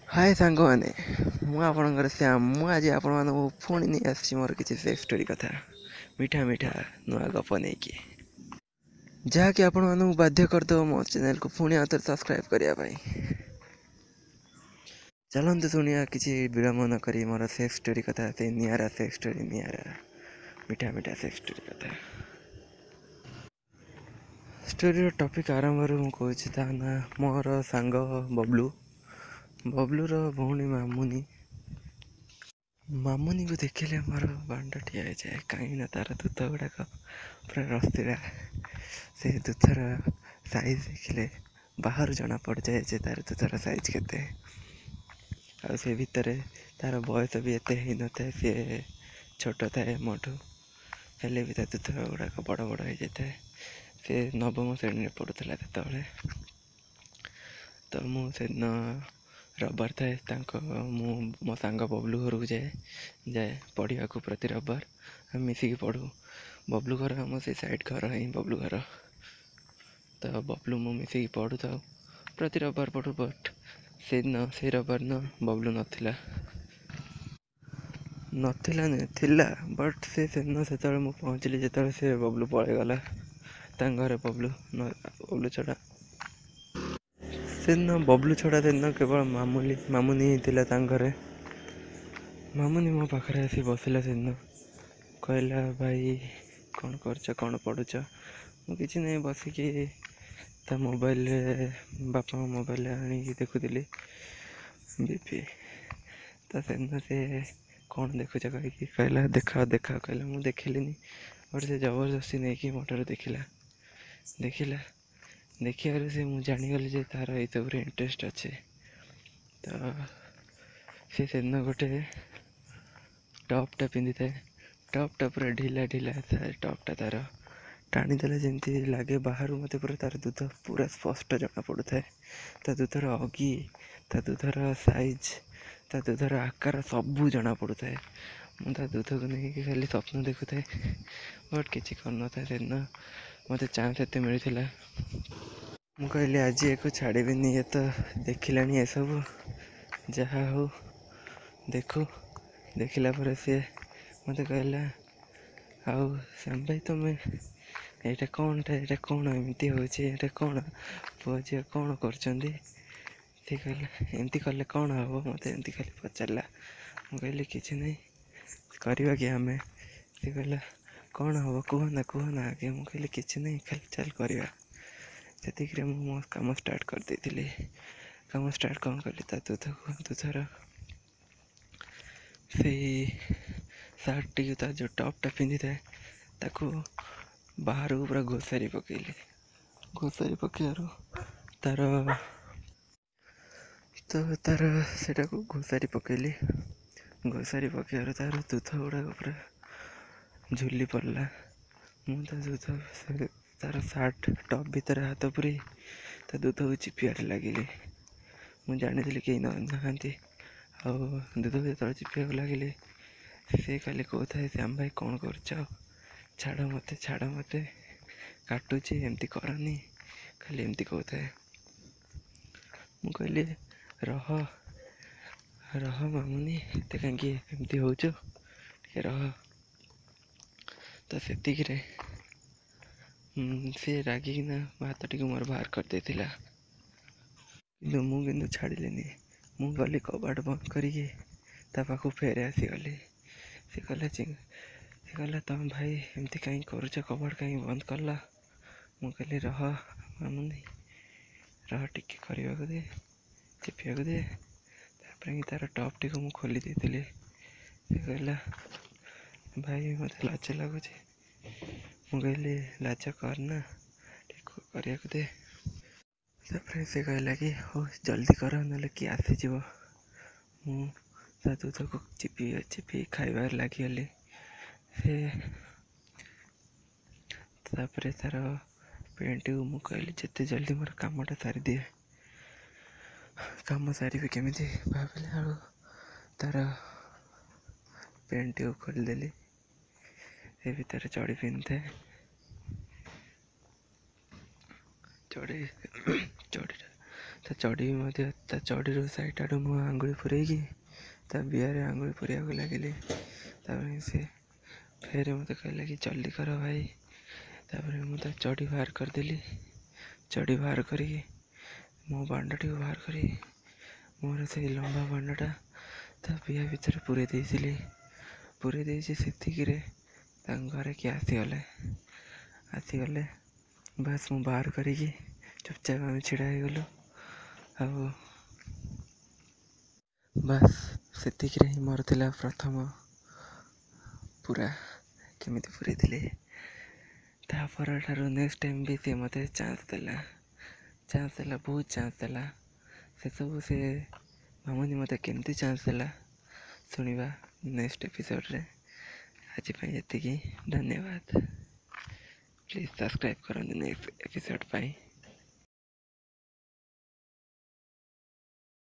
हाय सांग मैंने मुझे श्याम मुझे आपण पुणी नहीं आसी मोर किसी सेफ स्टोरी कथा मीठा मीठा नुआ गप नहीं कि जहाँकि आपण बाध्य करदेव मो चैनल को पुणी आउ थे सब्सक्राइब करने चलते शुणिया किसी विलम्ब न करी मोर सेफ स्टोरी कथा से निरा सेफ स्टोरी निरा मीठा मीठा सेफ स्टोरी कथा स्टोरी टॉपिक आरंभ मुझे ता ना मोर सांग बबलू बबलूर भौणी मामुनी मामुनी को देखिले मोर बांड ठिया जाए कहीं तार दूध गुड़ाक पूरा रस्तिरा से दूधर साइज देखिले बाहर जना पड़ जाए जे तार दूधर साइज केते आ से भितर तार बयस भी एते ही न था सी छोट थाए मोठू हेले भी दूध गुड़ाक बड़ बड़ हो जाए सी नवम श्रेणी पढ़ुला से तो मुझे रविवार थाए मो सांग बबलू घर को जाए पढ़ा प्रति रविवार हम मिसिकी पढ़ू बबलू घर आम से साइड घर ही बबलू घर तो बबलू मु मिसिकी पढ़ू था प्रति रविवार पढ़ू बट से दिन से रविवार न बबलू नथिला बट से दिन से पहुँचली जो से बबलू पलैगला घर बबलू छड़ा से दिन बबलू छड़ा से दिन केवल मामुनी ही घरे मामुनी मो पाखे आसी बसला से दिन कहला भाई कौन कर कौन पढ़ुच मुझे नहीं बसिकी ता मोबाइल बापा मोबाइल आनी देखुली बीपी तो से दिन से कौन देखुच कहीं कहला देखा देखा कहला मुझे देखिली बट से जबरदस्ती नहीं कि मोटर देखला देखिए से मुझे जानीगली जे तार ये सब इंटरेस्ट अच्छे तो से दिन गोटे टॉपटा पिंधि थाए टॉपटा पूरा ढिला ढिला था टॉपटा तार टाणीदेले जमी लगे बाहर मत पूरा तार दूध पूरा स्पष्ट जना पड़ू थाए ता दूधर अगी ता दूधर साइज ता दूधर आकार सबू जना पड़ू थाए मुझे दूध को लेकिन खाली स्वप्न देखु थाए बट किसी कर न था से दिन मत चांस एत मिलता मु कहली आज एक छाड़बी ये तो देखिला ये सब जहाँ हो देखू देखला पर सी मत कहला आउ श्याम भाई तुम्हें यहाँ कौन एमती हो कौन पुआ झी कौन कर एमती कले कौन हम मत एमती खाली पचारा मुझे किसी नहीं करवा कि आम सी कहला कौन हम कहना आगे मुझे किसी नहीं खाली चल करवा से मो कम स्टार्ट कर देती कम स्टार्ट कौन कली दूधर से सार्ट टी जो टॉपटा पिंधि थाए ताको बाहर को पूरा घोषारी पकईली घोषारी पकेबार तार तो तार सेटा को घोषारी पकईली घोषारी पकेबार तार दूध गुड़ाक पूरा झुली पड़ला मुझे दूध तार सार्ट टॉप भीतर हाथ पूरी ता दूध को चिपियार लगिली मुझे जानी कहीं ना दूध जो चिपिया लगिली सी खाली कहता है श्याम भाई कौन कर छाड़ मत काटुची एमती करनी खाली एमती कहता है मु कहली रह रह मामुनी ते कहीं एमती हो रह तो से सी रागिना हाथ टी मोर बाहर कर देथिला कि मुझे छाड़िली मु गली कबाट बंद करी पाखु फेरे आसीगली सी कहला तुम भाई एमती कहीं करुच कबाट कहीं बंद कला मु कहली रह मामुनी रह टिके करने को दे चिपिया को दे तार टॉप टी को मुझे खोली देती सी कहला भाई मत लाज लगुच मुझे लाज करना करने को दे से कहला कि हो जल्दी कर ना किए आसीज मुझे दूध को चिपी चिपी खाइबार लगिगली से तापर तार पेंट को मुझे कहली जिते जल्दी मोर कमटा सारी दिए कम सारी केमी भाविले आड़ तार पेंट को खोलीदेली से भितर चढ़ी पिंधे चढ़ी चढ़ीटा ତା ଚଡ଼ି ବି ମଧ୍ୟ ତା ଚଡ଼ିରୁ ସାଇଟ୍ ଆଡ଼ୁ ମୁଁ ଆଙ୍ଗୁଳି ପୁରେଇକି ତା ବିହାରେ ଆଙ୍ଗୁଳି ପୁରେଇବାକୁ ଲାଗିଲି। ତାପରେ ସେ ଫେରେ ମୋତେ କହିଲା କି ଜଲ୍ଦି କର ଭାଇ। ତାପରେ ମୁଁ ତା ଚଡ଼ି ବାହାର କରିଦେଲି। ଚଡ଼ି ବାହାର କରିକି ମୋ ବାଣ୍ଡଟିକୁ ବାହାର କରି ମୋର ସେଇ ଲମ୍ବା ବାଣ୍ଡଟା ତା ବିହା ଭିତରେ ପୁରେଇ ଦେଇଥିଲି। ପୁରେଇ ଦେଇଛି ସେତିକିରେ ତାଙ୍କ ଘରେ କିଏ ଆସିଗଲେ ବାସ୍ ମୁଁ ବାହାର କରିକି ଚୁପଚାପ ଆମେ ଛିଡ଼ା ହେଇଗଲୁ। ଆଉ ବାସ୍ ସେତିକିରେ ହିଁ ମୋର ଥିଲା ପ୍ରଥମ ପୁରା କେମିତି ପୁରେଇଥିଲି। ତାପରଠାରୁ ନେକ୍ସଟ୍ ଟାଇମ୍ ବି ସେ ମୋତେ ଚାନ୍ସ ଦେଲା, ବହୁତ ଚାନ୍ସ ଦେଲା। ସେସବୁ ସେ ଭାବୁନି ମୋତେ କେମିତି ଚାନ୍ସ ଦେଲା, ଶୁଣିବା ନେକ୍ସଟ୍ ଏପିସୋଡ଼ରେ। ଆଜି ପାଇଁ ଏତିକି, ଧନ୍ୟବାଦ। ପ୍ଲିଜ୍ ସବସ୍କ୍ରାଇବ୍ କରନ୍ତୁ ନେକ୍ସଟ୍ ଏପିସୋଡ଼ ପାଇଁ।